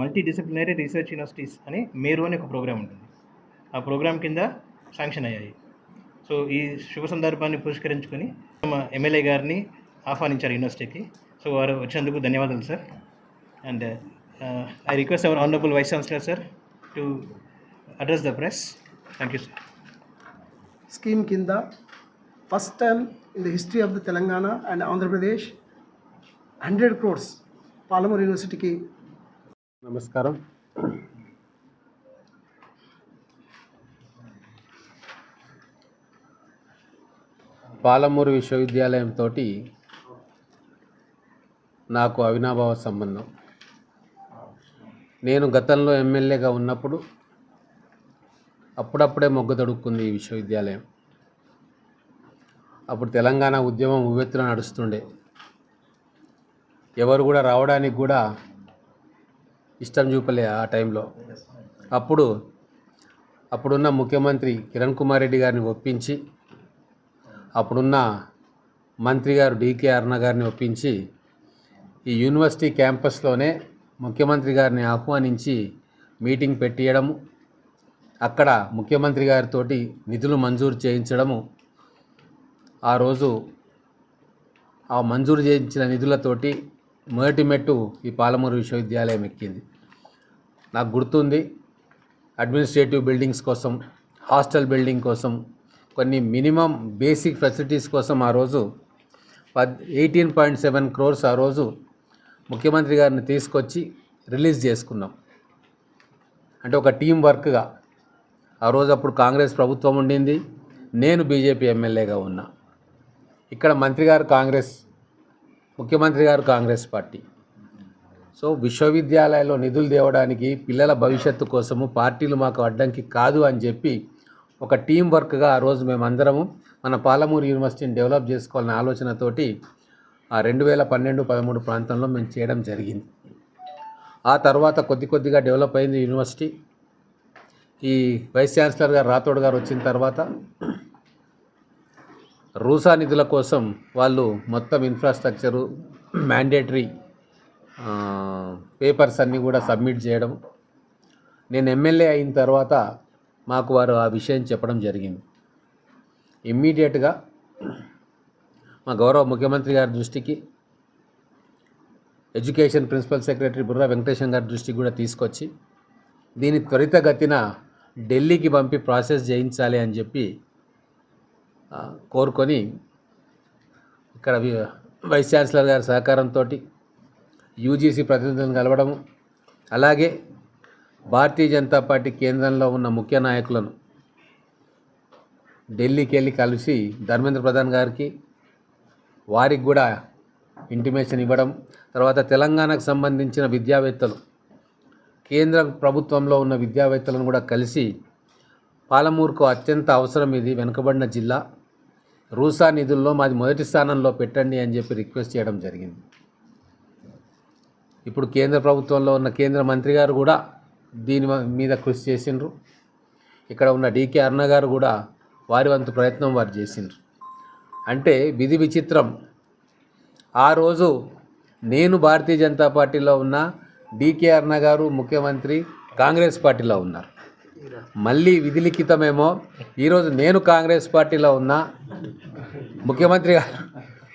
Multi disciplinary research universities అని మేరు అనే ఒక ప్రోగ్రామ్ ఉంటుంది. ఆ ప్రోగ్రామ్ కింద శాంక్షన్ అయ్యాయి. సో ఈ శుభ సందర్భాన్ని పురస్కరించుకొని మా ఎమ్మెల్యే గారిని ఆహ్వానించారు యూనివర్సిటీకి. సో వారు వచ్చినందుకు ధన్యవాదాలు sir. And I request our honourable vice chancellor sir to address the press. Thank you sir. Scheme కింద first time in the history of the Telangana and Andhra Pradesh 100 crores Palamuru యూనివర్సిటీకి. నమస్కారం. పాలమూరు విశ్వవిద్యాలయంతో నాకు అవినాభావ సంబంధం. నేను గతంలో ఎమ్మెల్యేగా ఉన్నప్పుడు అప్పుడప్పుడే మొగ్గు తొడుక్కుంది ఈ విశ్వవిద్యాలయం. అప్పుడు తెలంగాణ ఉద్యమం ఉవ్వెత్తున నడుస్తుండే. ఎవరు కూడా రావడానికి కూడా ఇష్టం చూపలే ఆ టైంలో. అప్పుడున్న ముఖ్యమంత్రి కిరణ్ కుమార్ రెడ్డి గారిని ఒప్పించి, అప్పుడున్న మంత్రి గారు డికే అరుణ గారిని ఒప్పించి ఈ యూనివర్సిటీ క్యాంపస్లోనే ముఖ్యమంత్రి గారిని ఆహ్వానించి మీటింగ్ పెట్టియడము, అక్కడ ముఖ్యమంత్రి గారితోటి నిధులు మంజూరు చేయించడము. ఆ రోజు ఆ మంజూరు చేయించిన నిధులతోటి మొదటి మెట్టు ఈ పాలమూరు విశ్వవిద్యాలయం ఎక్కింది. నాకు గుర్తుంది, అడ్మినిస్ట్రేటివ్ బిల్డింగ్స్ కోసం, హాస్టల్ బిల్డింగ్ కోసం, కొన్ని మినిమం బేసిక్ ఫెసిలిటీస్ కోసం ఆ రోజు 18.7 crores ఆ రోజు ముఖ్యమంత్రి గారిని తీసుకొచ్చి రిలీజ్ చేసుకున్నాం. అంటే ఒక టీం వర్క్గా. ఆ రోజు అప్పుడు కాంగ్రెస్ ప్రభుత్వం ఉండింది, నేను బీజేపీ ఎమ్మెల్యేగా ఉన్నా. ఇక్కడ మంత్రి గారు కాంగ్రెస్, ముఖ్యమంత్రి గారు కాంగ్రెస్ పార్టీ. సో విశ్వవిద్యాలయాల్లో నిధులు తేవడానికి, పిల్లల భవిష్యత్తు కోసము పార్టీలు మాకు అడ్డంకి కాదు అని చెప్పి ఒక టీం వర్క్గా ఆ రోజు మేమందరము మన పాలమూరు యూనివర్సిటీని డెవలప్ చేసుకోవాలనే ఆలోచనతోటి ఆ 2012-13 ప్రాంతంలో మేము చేయడం జరిగింది. ఆ తర్వాత కొద్దిగా డెవలప్ అయింది యూనివర్సిటీ. ఈ వైస్ ఛాన్సలర్ గారు రాథోడ్ గారు వచ్చిన తర్వాత రూసా నిధుల కోసం వాళ్ళు మొత్తం ఇన్ఫ్రాస్ట్రక్చరు, మ్యాండేటరీ పేపర్స్ అన్నీ కూడా సబ్మిట్ చేయడం. నేను ఎమ్మెల్యే అయిన తర్వాత మాకు వారు ఆ విషయం చెప్పడం జరిగింది. ఇమ్మీడియట్గా మా గౌరవ ముఖ్యమంత్రి గారి దృష్టికి, education principal secretary Burra Venkatesham గారి దృష్టికి కూడా తీసుకొచ్చి దీన్ని త్వరితగతిన ఢిల్లీకి పంపి ప్రాసెస్ చేయించాలి అని చెప్పి కోరుకొని ఇక్కడ వైస్ ఛాన్సలర్ గారి సహకారంతో యూజీసీ ప్రతినిధులను కలవడము, అలాగే భారతీయ జనతా పార్టీ కేంద్రంలో ఉన్న ముఖ్య నాయకులను ఢిల్లీకి వెళ్ళి కలిసి ధర్మేంద్ర ప్రధాన్ గారికి, వారికి కూడా ఇంటిమేషన్ ఇవ్వడం, తర్వాత తెలంగాణకు సంబంధించిన విద్యావేత్తలు, కేంద్ర ప్రభుత్వంలో ఉన్న విద్యావేత్తలను కూడా కలిసి పాలమూరుకు అత్యంత అవసరం, ఇది వెనుకబడిన జిల్లా, రూసా నిధుల్లో మాది మొదటి స్థానంలో పెట్టండి అని చెప్పి రిక్వెస్ట్ చేయడం జరిగింది. ఇప్పుడు కేంద్ర ప్రభుత్వంలో ఉన్న కేంద్ర మంత్రి గారు కూడా దీని మీద కృషి చేసిండ్రు. ఇక్కడ ఉన్న డికే అరుణ గారు కూడా వారి వంతు ప్రయత్నం వారు చేసిండ్రు. అంటే విధి విచిత్రం, ఆ రోజు నేను భారతీయ జనతా పార్టీలో ఉన్న, డికే అరుణ గారు ముఖ్యమంత్రి కాంగ్రెస్ పార్టీలో ఉన్నారు. మళ్ళీ విధిలిఖితమేమో ఈరోజు నేను కాంగ్రెస్ పార్టీలో ఉన్నా, ముఖ్యమంత్రి గారు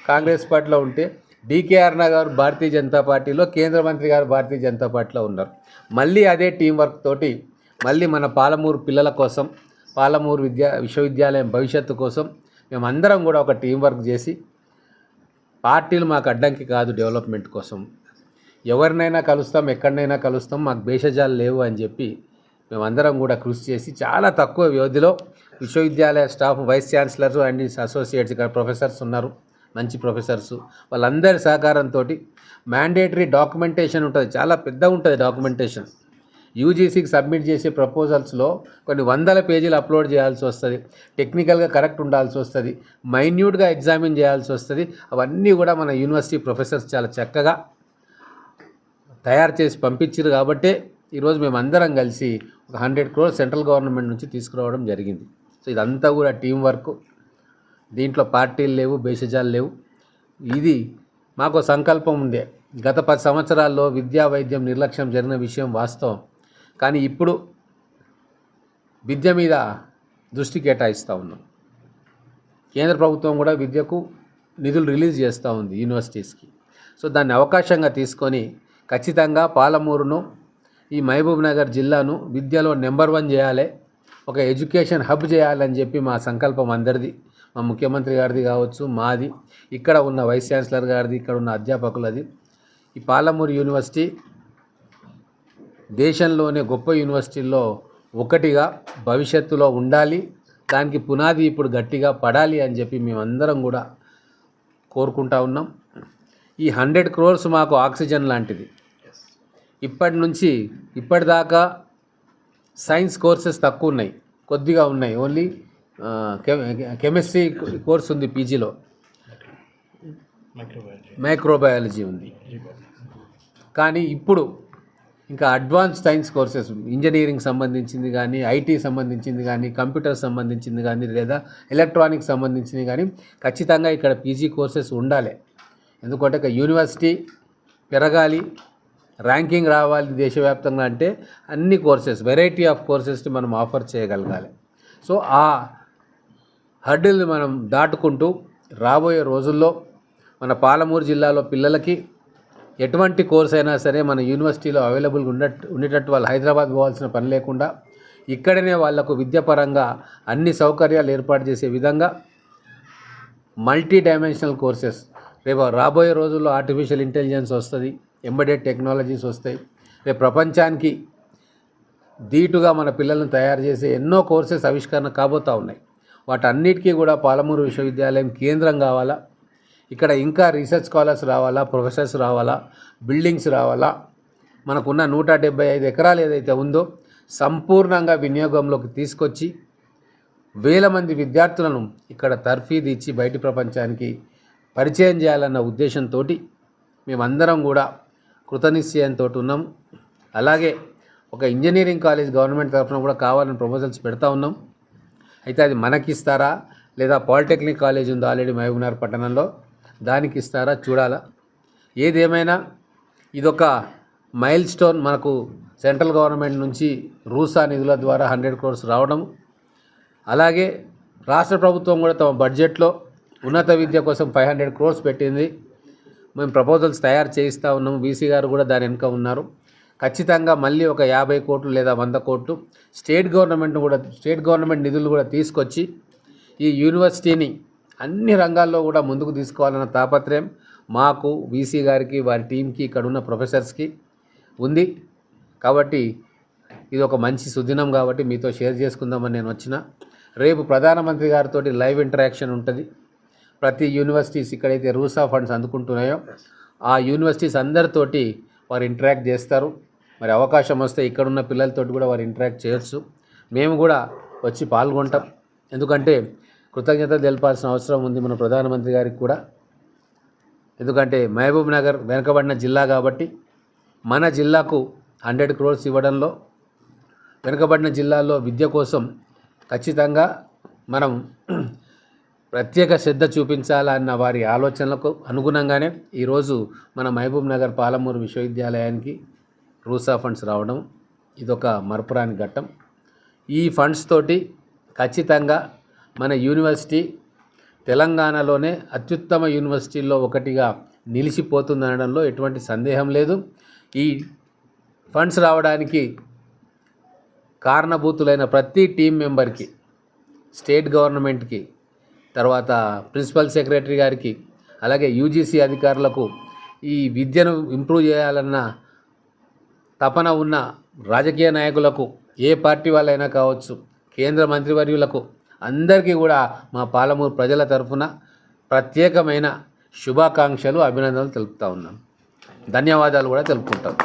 కాంగ్రెస్ పార్టీలో ఉంటే డికే అరుణ గారు భారతీయ జనతా పార్టీలో, కేంద్ర మంత్రి గారు భారతీయ జనతా పార్టీలో ఉన్నారు. మళ్ళీ అదే టీం వర్క్ తోటి మళ్ళీ మన పాలమూరు పిల్లల కోసం, పాలమూరు విశ్వవిద్యాలయం భవిష్యత్తు కోసం మేమందరం కూడా ఒక టీం వర్క్ చేసి, పార్టీలు మాకు అడ్డంకి కాదు, డెవలప్మెంట్ కోసం ఎవరినైనా కలుస్తాం, ఎక్కడనైనా కలుస్తాం, మాకు భేషజాలు లేవు అని చెప్పి మేమందరం కూడా కృషి చేసి చాలా తక్కువ వ్యవధిలో విశ్వవిద్యాలయ staff, vice chancellors and associates, ఇక్కడ ప్రొఫెసర్స్ ఉన్నారు, మంచి ప్రొఫెసర్స్, వాళ్ళందరి సహకారంతో మ్యాండేటరీ డాక్యుమెంటేషన్ ఉంటుంది, చాలా పెద్ద ఉంటుంది డాక్యుమెంటేషన్. యూజీసీకి సబ్మిట్ చేసే ప్రపోజల్స్లో కొన్ని 100 పేజీలు అప్లోడ్ చేయాల్సి వస్తుంది, టెక్నికల్గా కరెక్ట్ ఉండాల్సి వస్తుంది, మైన్యూట్గా ఎగ్జామిన్ చేయాల్సి వస్తుంది. అవన్నీ కూడా మన యూనివర్సిటీ ప్రొఫెసర్స్ చాలా చక్కగా తయారు చేసి పంపించారు. కాబట్టే ఈరోజు మేమందరం కలిసి ఒక 100 crores సెంట్రల్ గవర్నమెంట్ నుంచి తీసుకురావడం జరిగింది. సో ఇదంతా కూడా టీం వర్క్, దీంట్లో పార్టీలు లేవు, భేషజాలు లేవు. ఇది మాకు సంకల్పం ఉండే, గత 10 సంవత్సరాల్లో విద్యా వైద్యం నిర్లక్ష్యం జరిగిన విషయం వాస్తవం. కానీ ఇప్పుడు విద్య మీద దృష్టి కేటాయిస్తూ ఉన్నాం. కేంద్ర ప్రభుత్వం కూడా విద్యకు నిధులు రిలీజ్ చేస్తూ ఉంది యూనివర్సిటీస్కి. సో దాన్ని అవకాశంగా తీసుకొని ఖచ్చితంగా పాలమూరును, ఈ మహబూబ్ నగర్ జిల్లాను విద్యలో నెంబర్ 1 చేయాలి, ఒక ఎడ్యుకేషన్ హబ్ చేయాలని చెప్పి మా సంకల్పం అందరిది. మా ముఖ్యమంత్రి గారిది కావచ్చు, మాది, ఇక్కడ ఉన్న వైస్ ఛాన్సలర్ గారిది, ఇక్కడ ఉన్న అధ్యాపకులది. ఈ పాలమూరు యూనివర్సిటీ దేశంలోనే గొప్ప యూనివర్సిటీల్లో ఒకటిగా భవిష్యత్తులో ఉండాలి. దానికి పునాది ఇప్పుడు గట్టిగా పడాలి అని చెప్పి మేమందరం కూడా కోరుకుంటా ఉన్నాం. ఈ 100 crores మాకు ఆక్సిజన్ లాంటిది. ఇప్పటిదాకా సైన్స్ కోర్సెస్ తక్కువ ఉన్నాయి, కొద్దిగా ఉన్నాయి. ఓన్లీ కెమిస్ట్రీ కోర్స్ ఉంది, పీజీలో మైక్రోబయాలజీ ఉంది. కానీ ఇప్పుడు ఇంకా అడ్వాన్స్ సైన్స్ కోర్సెస్, ఇంజనీరింగ్ సంబంధించింది కానీ, ఐటీ సంబంధించింది కానీ, కంప్యూటర్ సంబంధించింది కానీ, లేదా ఎలక్ట్రానిక్స్ సంబంధించింది కానీ ఖచ్చితంగా ఇక్కడ పీజీ కోర్సెస్ ఉండాలి. ఎందుకంటే ఒక యూనివర్సిటీ పెరగాలి, ర్యాంకింగ్ రావాలి దేశవ్యాప్తంగా అంటే అన్ని కోర్సెస్, వెరైటీ ఆఫ్ కోర్సెస్ని మనం ఆఫర్ చేయగలగాలి. సో ఆ హర్డిల్ని మనం దాటుకుంటూ రాబోయే రోజుల్లో మన పాలమూరు జిల్లాలో పిల్లలకి ఎటువంటి కోర్స్ అయినా సరే మన యూనివర్సిటీలో అవైలబుల్గా ఉండేటట్టు వాళ్ళు హైదరాబాద్ పోవాల్సిన పని లేకుండా ఇక్కడనే వాళ్లకు విద్యాపరంగా అన్ని సౌకర్యాలు ఏర్పాటు చేసే విధంగా మల్టీ డైమెన్షనల్ కోర్సెస్, రేపు రాబోయే రోజుల్లో ఆర్టిఫిషియల్ ఇంటెలిజెన్స్ వస్తుంది, ఎంబెడెడ్ టెక్నాలజీస్ వస్తాయి. రేపు ప్రపంచానికి ధీటుగా మన పిల్లలను తయారు చేసే ఎన్నో కోర్సెస్ ఆవిష్కరణ కాబోతూ ఉన్నాయి. వాటన్నిటికీ కూడా పాలమూరు విశ్వవిద్యాలయం కేంద్రం కావాలా. ఇక్కడ ఇంకా రీసెర్చ్ స్కాలర్స్ రావాలా, ప్రొఫెసర్స్ రావాలా, బిల్డింగ్స్ రావాలా. మనకున్న 175 ఎకరాలు ఏదైతే ఉందో సంపూర్ణంగా వినియోగంలోకి తీసుకొచ్చి 1000 మంది విద్యార్థులను ఇక్కడ తర్ఫీదు ఇచ్చి బయటి ప్రపంచానికి పరిచయం చేయాలన్న ఉద్దేశంతో మేమందరం కూడా కృతనిశ్చయంతో ఉన్నాం. అలాగే ఒక ఇంజనీరింగ్ కాలేజ్ గవర్నమెంట్ తరఫున కూడా కావాలని ప్రపోజల్స్ పెడతా ఉన్నాం. అయితే అది మనకిస్తారా లేదా పాలిటెక్నిక్ కాలేజ్ ఉంది ఆల్రెడీ మహబూబ్నగర్ పట్టణంలో, దానికి ఇస్తారా చూడాలా. ఏదేమైనా ఇదొక మైల్ స్టోన్. మనకు సెంట్రల్ గవర్నమెంట్ నుంచి రూసా నిధుల ద్వారా 100 crores రావడం, అలాగే రాష్ట్ర ప్రభుత్వం కూడా తమ బడ్జెట్లో ఉన్నత విద్య కోసం 500 crores పెట్టింది. మేము ప్రపోజల్స్ తయారు చేయిస్తూ ఉన్నాము. వీసీ గారు కూడా దాని వెనుక ఉన్నారు. ఖచ్చితంగా మళ్ళీ ఒక 50 కోట్లు లేదా 100 కోట్లు స్టేట్ గవర్నమెంట్ నిధులు కూడా తీసుకొచ్చి ఈ యూనివర్సిటీని అన్ని రంగాల్లో కూడా ముందుకు తీసుకోవాలన్న తాపత్రయం మాకు, వీసీ గారికి, వారి టీంకి, ఇక్కడ ఉన్న ప్రొఫెసర్స్కి ఉంది. కాబట్టి ఇది ఒక మంచి సుదినం కాబట్టి మీతో షేర్ చేసుకుందామని నేను వచ్చిన. రేపు ప్రధానమంత్రి గారితో లైవ్ ఇంటరాక్షన్ ఉంటుంది. ప్రతి యూనివర్సిటీస్ ఎక్కడైతే రూసా ఫండ్స్ అందుకుంటున్నాయో ఆ యూనివర్సిటీస్ అందరితోటి వారు ఇంటరాక్ట్ చేస్తారు. మరి అవకాశం వస్తే ఇక్కడున్న పిల్లలతోటి కూడా వారు ఇంటరాక్ట్ చేయొచ్చు. మేము కూడా వచ్చి పాల్గొంటాం. ఎందుకంటే కృతజ్ఞతలు తెలపాల్సిన అవసరం ఉంది మన ప్రధానమంత్రి గారికి కూడా. ఎందుకంటే మహబూబ్ నగర్ వెనుకబడిన జిల్లా కాబట్టి మన జిల్లాకు 100 crores ఇవ్వడంలో, వెనుకబడిన జిల్లాల్లో విద్య కోసం ఖచ్చితంగా మనం ప్రత్యేక శ్రద్ధ చూపించాలన్న వారి ఆలోచనలకు అనుగుణంగానే ఈరోజు మన మహబూబ్ నగర్ పాలమూరు విశ్వవిద్యాలయానికి రూసా ఫండ్స్ రావడం ఇదొక మరపురాని ఘట్టం. ఈ ఫండ్స్ తోటి ఖచ్చితంగా మన యూనివర్సిటీ తెలంగాణలోనే అత్యుత్తమ యూనివర్సిటీల్లో ఒకటిగా నిలిచిపోతుందనడంలో ఎటువంటి సందేహం లేదు. ఈ ఫండ్స్ రావడానికి కారణభూతులైన ప్రతి టీం మెంబర్కి, స్టేట్ గవర్నమెంట్కి, తర్వాత ప్రిన్సిపల్ సెక్రటరీ గారికి, అలాగే యూజీసీ అధికారులకు, ఈ విద్యను ఇంప్రూవ్ చేయాలన్న తపన ఉన్న రాజకీయ నాయకులకు, ఏ పార్టీ వాళ్ళైనా కావచ్చు, కేంద్ర మంత్రివర్యులకు అందరికీ కూడా మా పాలమూరు ప్రజల తరఫున ప్రత్యేకమైన శుభాకాంక్షలు, అభినందనలు తెలుపుతా ఉన్నాం. ధన్యవాదాలు కూడా తెలుపుకుంటాం.